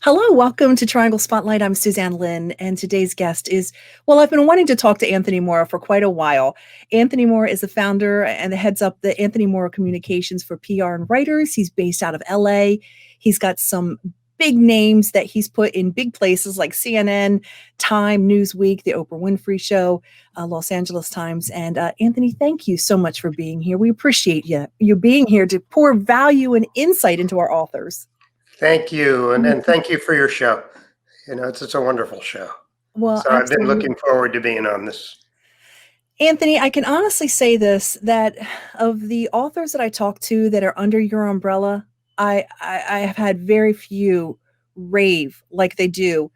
Hello, welcome to Triangle Spotlight. I'm Suzanne Lynn, and today's guest is, well, I've been wanting to talk to Anthony Mora for quite a while. Anthony Mora is the founder and heads up the Anthony Mora Communications for PR and Writers. He's based out of LA. He's got some big names that he's put in big places like CNN, Time, Newsweek, The Oprah Winfrey Show, Los Angeles Times. And Anthony, thank you so much for being here. We appreciate you being here to pour value and insight into our authors. Thank you, and thank you for your show. It's a wonderful show. Well, So I've been looking forward to being on this. Anthony, I can honestly say this, that of the authors that I talk to that are under your umbrella, I have had very few rave like they do,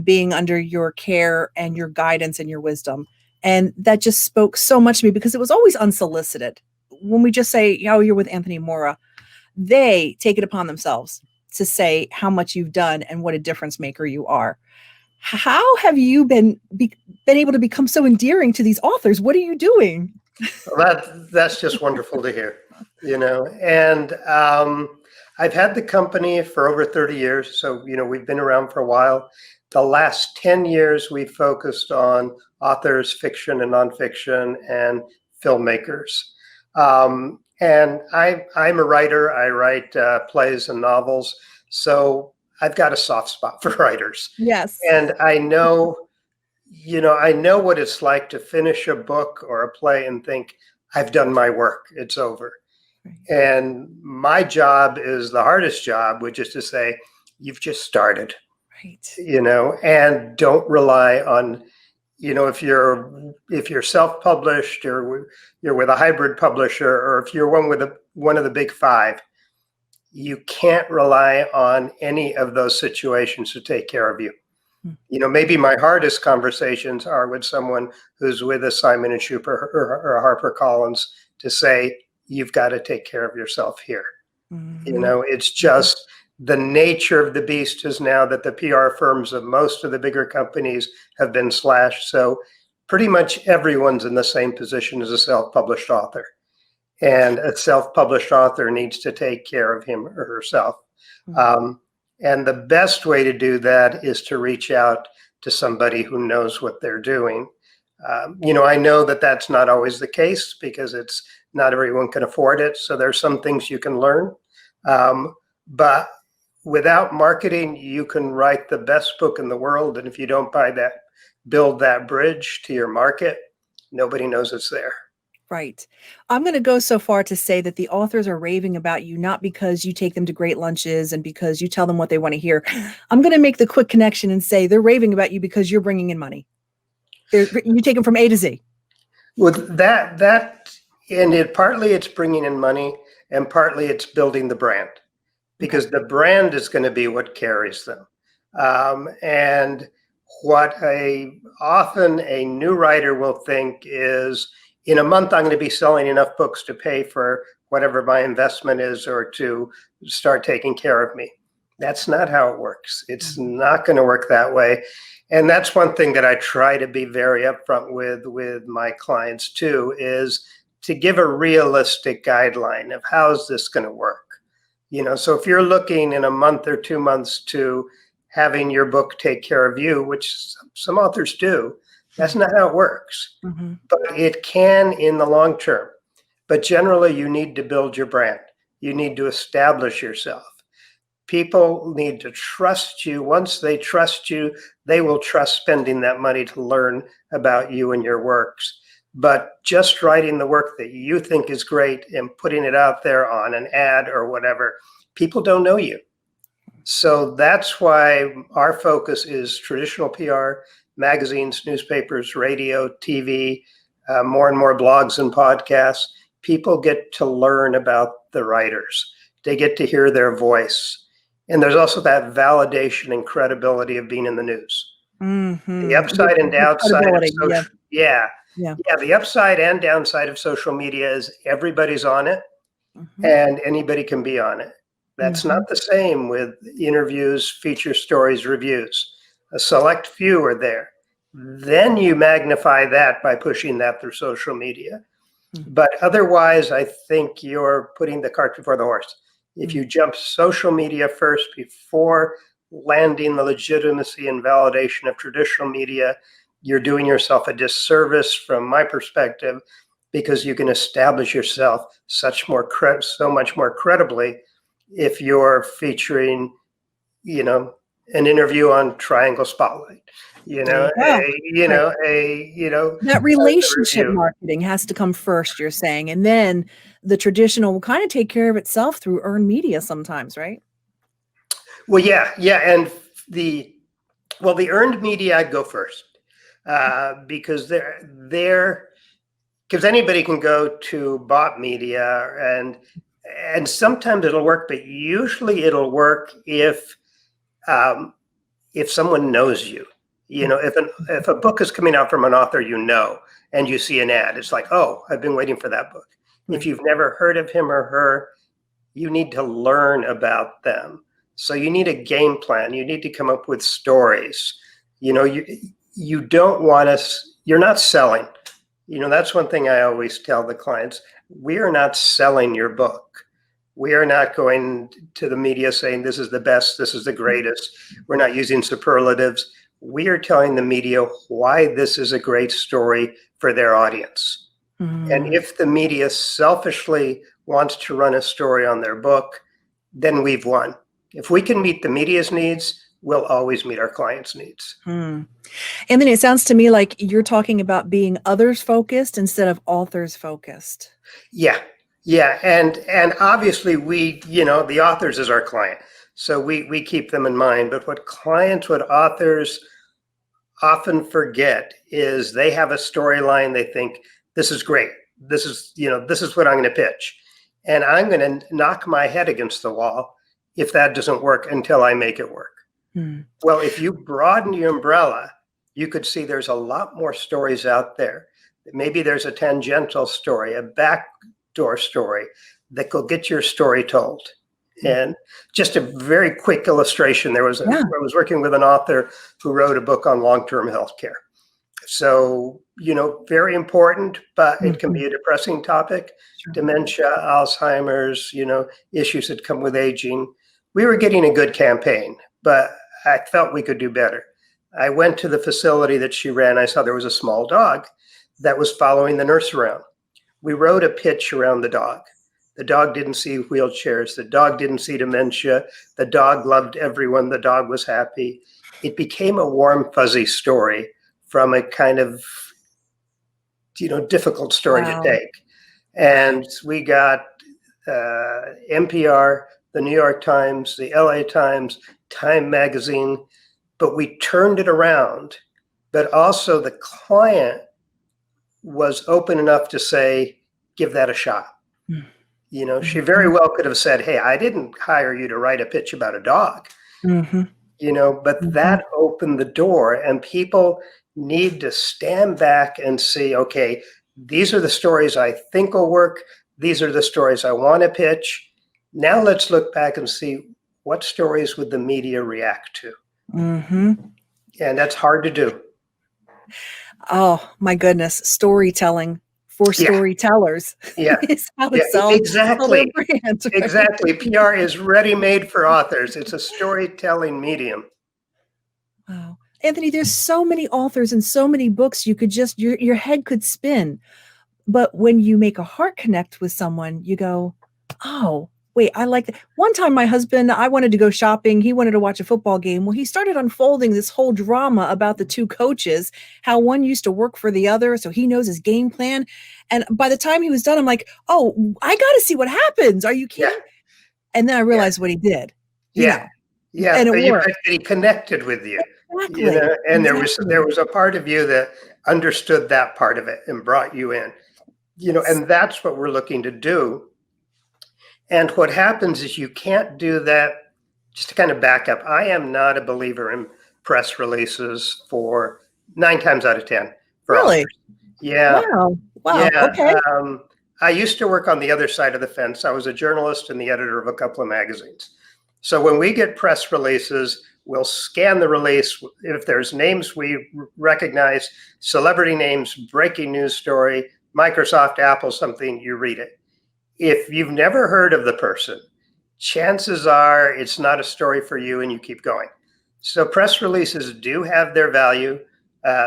being under your care and your guidance and your wisdom. And that just spoke so much to me because it was always unsolicited. When we just say, oh, you're with Anthony Mora, they take it upon themselves to say how much you've done and what a difference maker you are. How have you been able to become so endearing to these authors? What are you doing? Well, that's just wonderful to hear, And I've had the company for over 30 years. So, we've been around for a while. The last 10 years, we focused on authors, fiction and nonfiction, and filmmakers. And I'm a writer. I write plays and novels. So I've got a soft spot for writers. Yes. And I know what it's like to finish a book or a play and think, I've done my work, it's over. Right. And my job is the hardest job, which is to say, you've just started. Right. And don't rely on, if you're self-published or you're with a hybrid publisher, or if you're one of the big five, you can't rely on any of those situations to take care of you. Maybe my hardest conversations are with someone who's with a Simon & Schuster or a HarperCollins to say, you've got to take care of yourself here. Mm-hmm. It's just the nature of the beast is now that the PR firms of most of the bigger companies have been slashed. So pretty much everyone's in the same position as a self-published author. And a self-published author needs to take care of him or herself. Mm-hmm. And the best way to do that is to reach out to somebody who knows what they're doing. I know that that's not always the case because it's not everyone can afford it. So there's some things you can learn. But without marketing, you can write the best book in the world. And if you don't build that bridge to your market, nobody knows it's there. Right. I'm going to go so far to say that the authors are raving about you, not because you take them to great lunches and because you tell them what they want to hear. I'm going to make the quick connection and say they're raving about you because you're bringing in money. You take them from A to Z. With that, and partly it's bringing in money and partly it's building the brand, because the brand is going to be what carries them. And what often a new writer will think is, in a month, I'm going to be selling enough books to pay for whatever my investment is or to start taking care of me. That's not how it works. It's not going to work that way. And that's one thing that I try to be very upfront with my clients too, is to give a realistic guideline of how's this going to work. So if you're looking in a month or 2 months to having your book take care of you, which some authors do, that's not how it works. Mm-hmm. But it can in the long term. But generally, you need to build your brand. You need to establish yourself. People need to trust you. Once they trust you, they will trust spending that money to learn about you and your works. But just writing the work that you think is great and putting it out there on an ad or whatever, people don't know you. So that's why our focus is traditional PR, magazines, newspapers, radio, TV, more and more blogs and podcasts. People get to learn about the writers. They get to hear their voice. And there's also that validation and credibility of being in the news. Mm-hmm. The upside and downside of social, the upside and downside of social media is everybody's on it, mm-hmm. and anybody can be on it. That's mm-hmm. not the same with interviews, feature stories, reviews. A select few are there. Then you magnify that by pushing that through social media. Mm-hmm. But otherwise, I think you're putting the cart before the horse. If you jump social media first before landing the legitimacy and validation of traditional media, you're doing yourself a disservice from my perspective, because you can establish yourself so much more credibly if you're featuring, an interview on Triangle Spotlight, There you go. Right. That a relationship review. marketing has to come first, you're saying, and then the traditional will kind of take care of itself through earned media sometimes, right? Well, yeah, and the earned media I'd go first, because because anybody can go to bought media, and sometimes it'll work, but usually it'll work if someone knows you. If a book is coming out from an author, and you see an ad, it's like, oh, I've been waiting for that book. If Right. you've never heard of him or her, you need to learn about them. So you need a game plan. You need to come up with stories. You don't want us. You're not selling. That's one thing I always tell the clients. We are not selling your book. We are not going to the media saying this is the best, this is the greatest. We're not using superlatives. We are telling the media why this is a great story for their audience. And Mm. if the media selfishly wants to run a story on their book, then we've won. If we can meet the media's needs, we'll always meet our clients' needs. Mm. And then it sounds to me like you're talking about being others focused instead of authors focused. Yeah, yeah, and obviously the authors is our client, so we keep them in mind. But what authors often forget is they have a storyline. They think this is great. This is what I'm going to pitch, and I'm going to knock my head against the wall if that doesn't work until I make it work. Mm. Well, if you broaden your umbrella, you could see there's a lot more stories out there. Maybe there's a tangential story, a backdoor story that could get your story told. And just a very quick illustration, I was working with an author who wrote a book on long-term health care. So, very important, but it can be a depressing topic. Sure. Dementia, Alzheimer's, issues that come with aging. We were getting a good campaign, but I felt we could do better. I went to the facility that she ran. I saw there was a small dog that was following the nurse around. We wrote a pitch around the dog. The dog didn't see wheelchairs. The dog didn't see dementia. The dog loved everyone. The dog was happy. It became a warm, fuzzy story from a kind of, difficult story to take. And we got NPR, the New York Times, the LA Times, Time Magazine, but we turned it around. But also the client was open enough to say, give that a shot. She very well could have said, hey, I didn't hire you to write a pitch about a dog, but that opened the door, and people need to stand back and see, okay, these are the stories I think will work. These are the stories I want to pitch. Now let's look back and see what stories would the media react to. And that's hard to do. Oh my goodness. Storytelling for storytellers. Yeah. Is how to sell their brand, right? Exactly. PR is ready-made for authors. It's a storytelling medium. Wow. Anthony, there's so many authors and so many books you could just, your head could spin. But when you make a heart connect with someone, you go, oh, wait, I like that. One time my husband, I wanted to go shopping. He wanted to watch a football game. Well, he started unfolding this whole drama about the two coaches, how one used to work for the other. So he knows his game plan. And by the time he was done, I'm like, oh, I got to see what happens. Are you kidding? Yeah. And then I realized what he did. Yeah. And it worked. He connected with you. Exactly. And there was a part of you that understood that part of it and brought you in. And that's what we're looking to do. And what happens is you can't do that. Just to kind of back up, I am not a believer in press releases for 9 times out of 10. Really? Authors. Yeah. Wow. Yeah. Okay. I used to work on the other side of the fence. I was a journalist and the editor of a couple of magazines. So when we get press releases, we'll scan the release. If there's names we recognize, celebrity names, breaking news story, Microsoft, Apple, something, you read it. If you've never heard of the person, chances are it's not a story for you and you keep going. So press releases do have their value.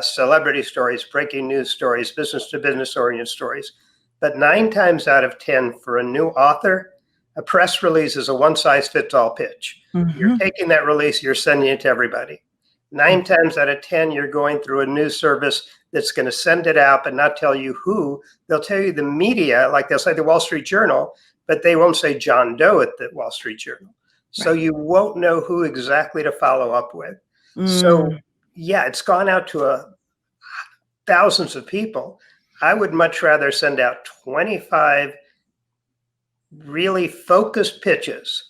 Celebrity stories, breaking news stories, business to business oriented stories. But 9 times out of 10 for a new author, a press release is a one size fits all pitch. You're Mm-hmm. taking that release, you're sending it to everybody. 9 times out of 10, you're going through a news service that's going to send it out, but not tell you who. They'll tell you the media, like they'll say the Wall Street Journal, but they won't say John Doe at the Wall Street Journal. So Right. you won't know who exactly to follow up with. So Mm. yeah, it's gone out to thousands of people. I would much rather send out 25 really focused pitches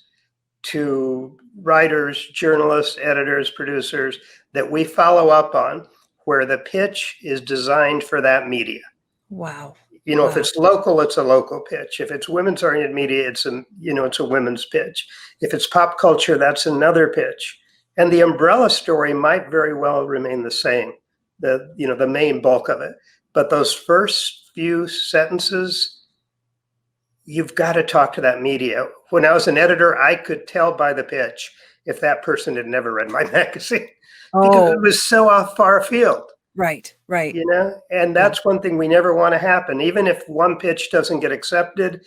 to writers, journalists, editors, producers that we follow up on, where the pitch is designed for that media. Wow. If Wow. it's local, it's a local pitch. If it's women's oriented media, it's a women's pitch. If it's pop culture, that's another pitch. And the umbrella story might very well remain the same, the main bulk of it. But those first few sentences, you've got to talk to that media. When I was an editor, I could tell by the pitch if that person had never read my magazine because it Oh, was so off far afield. right. Right. And Yeah. that's one thing we never want to happen. Even if one pitch doesn't get accepted,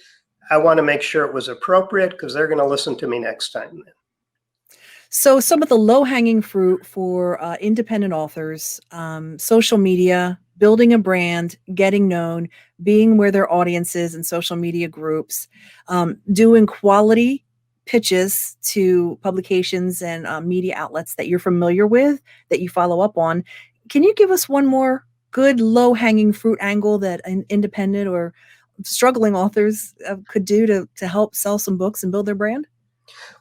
I want to make sure it was appropriate because they're going to listen to me next time. So some of the low-hanging fruit for independent authors, social media, building a brand, getting known, being where their audience is in social media groups, doing quality pitches to publications and media outlets that you're familiar with, that you follow up on. Can you give us one more good low-hanging fruit angle that an independent or struggling authors could do to help sell some books and build their brand?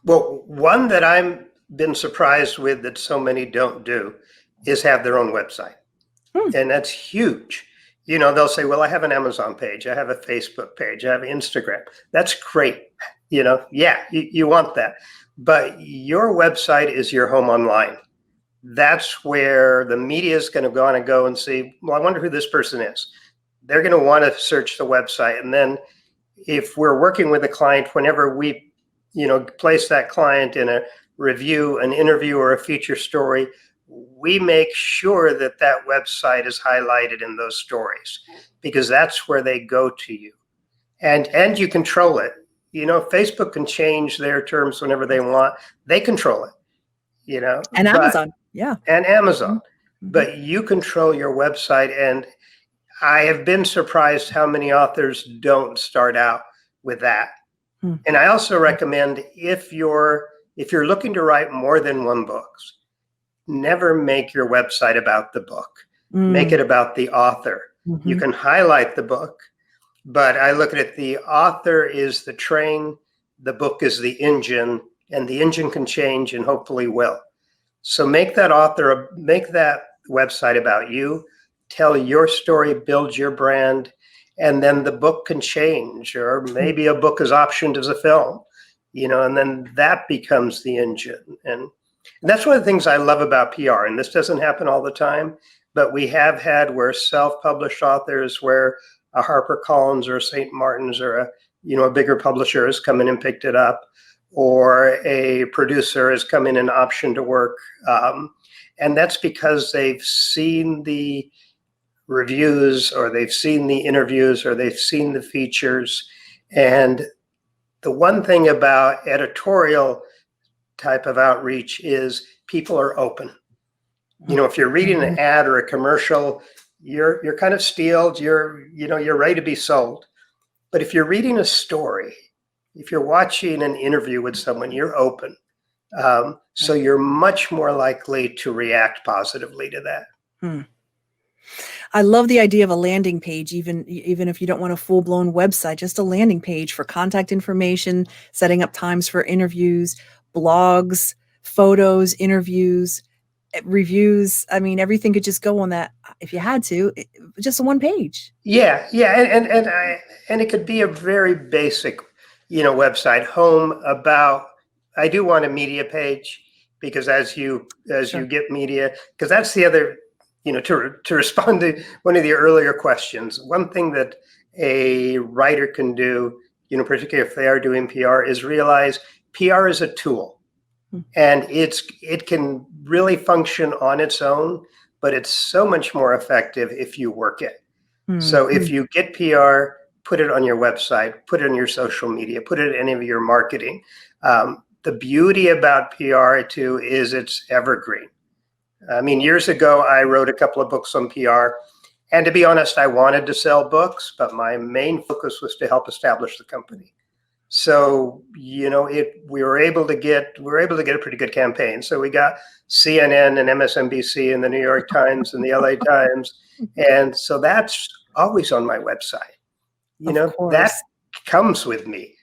Well, one that I've been surprised with that so many don't do is have their own website. Hmm. And that's huge. They'll say, well, I have an Amazon page, I have a Facebook page, I have Instagram. That's great. Yeah, you want that. But your website is your home online. That's where the media is going to go and see, well, I wonder who this person is. They're going to want to search the website. And then if we're working with a client, whenever we, place that client in a review, an interview, or a feature story, we make sure that that website is highlighted in those stories because that's where they go to you. And you control it. Facebook can change their terms whenever they want. They control it, And but Amazon. Yeah. and Amazon, Mhm. but you control your website. And I have been surprised how many authors don't start out with that. Mhm. And I also recommend if you're looking to write more than one book, never make your website about the book. Make Mm. it about the author. You Mhm. can highlight the book, but I look at it, the author is the train, the book is the engine, and the engine can change and hopefully will. So make that website about you, tell your story, build your brand, and then the book can change, or maybe a book is optioned as a film, and then that becomes the engine. And that's one of the things I love about PR. And this doesn't happen all the time, but we have had where self-published authors, where a HarperCollins or a St. Martin's or a bigger publisher has come in and picked it up, or a producer has come in and optioned to work. And that's because they've seen the reviews, or they've seen the interviews, or they've seen the features. And the one thing about editorial type of outreach is people are open. If you're reading an Mhm. ad or a commercial, you're kind of steeled, you're ready to be sold. But if you're reading a story, if you're watching an interview with someone, you're open. So you're much more likely to react positively to that. Hmm. I love the idea of a landing page, even if you don't want a full-blown website, just a landing page for contact information, setting up times for interviews, blogs, photos, interviews, reviews. I mean, everything could just go on that if you had to, just one page. Yeah, yeah, and it could be a very basic, website. Home, about. I do want a media page because as you Sure. get media, because that's the other, to respond to one of the earlier questions. One thing that a writer can do, particularly if they are doing PR, is realize PR is a tool. and it can really function on its own, but it's so much more effective if you work it. So if you get PR, put it on your website, put it on your social media, put it in any of your marketing. The beauty about PR too is it's evergreen. I mean, years ago, I wrote a couple of books on PR. And to be honest, I wanted to sell books, but my main focus was to help establish the company. So, you know, we were able to get a pretty good campaign. So we got CNN and MSNBC and the New York Times and the LA Times. And so that's always on my website. You know, that comes with me.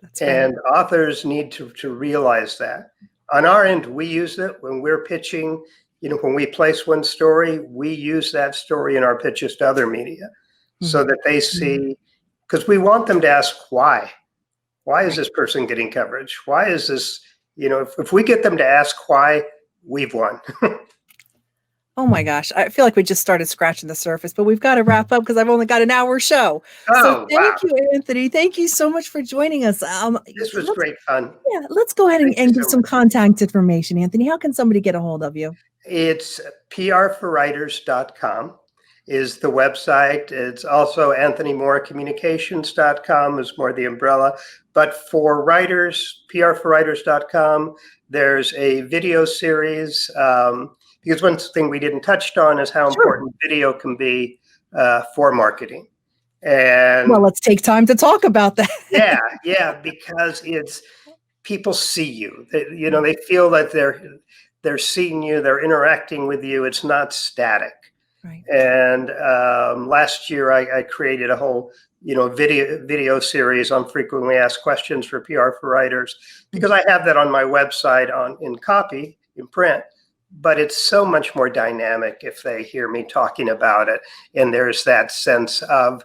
That's and authors need to realize that. On our end, we use it when we're pitching. You know, when we place one story, we use that story in our pitches to other media so that they see, because we want them to ask why. Why is this person getting coverage? Why is this, you know, if we get them to ask why, we've won. Oh my gosh. I feel like we just started scratching the surface, but we've got to wrap up because I've only got an hour show. So thank you, Anthony. Thank you so much for joining us. This was great fun. Yeah, let's go ahead and give some contact information, Anthony. How can somebody get a hold of you? It's prforwriters.com is the website. It's also anthonymorecommunications.com is more the umbrella. But for writers, prforwriters.com, there's a video series. Because one thing we didn't touch on is how important video can be for marketing. And well, let's take time to talk about that. yeah, because it's people see you. You know, they feel that they're seeing you, they're interacting with you. It's not static. Right. And last year I created a whole, you know, video series on frequently asked questions for PR for writers, because I have that on my website in copy, in print, but it's so much more dynamic if they hear me talking about it. And there's that sense of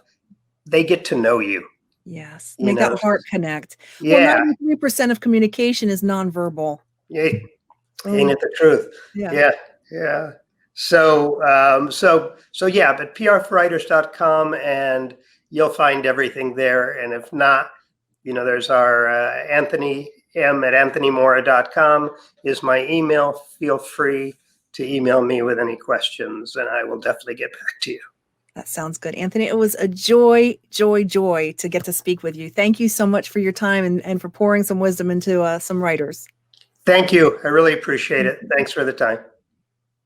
they get to know you. Yes. Make that heart connect. Yeah. Well, 93% of communication is nonverbal. Yeah. Ain't it the truth? Yeah. So yeah, but prforwriters.com, and you'll find everything there. And if not, you know, there's our Anthony M at anthonymora.com is my email. Feel free to email me with any questions, and I will definitely get back to you. That sounds good, Anthony. It was a joy to get to speak with you. Thank you so much for your time and for pouring some wisdom into some writers. Thank you. I really appreciate it. Thanks for the time.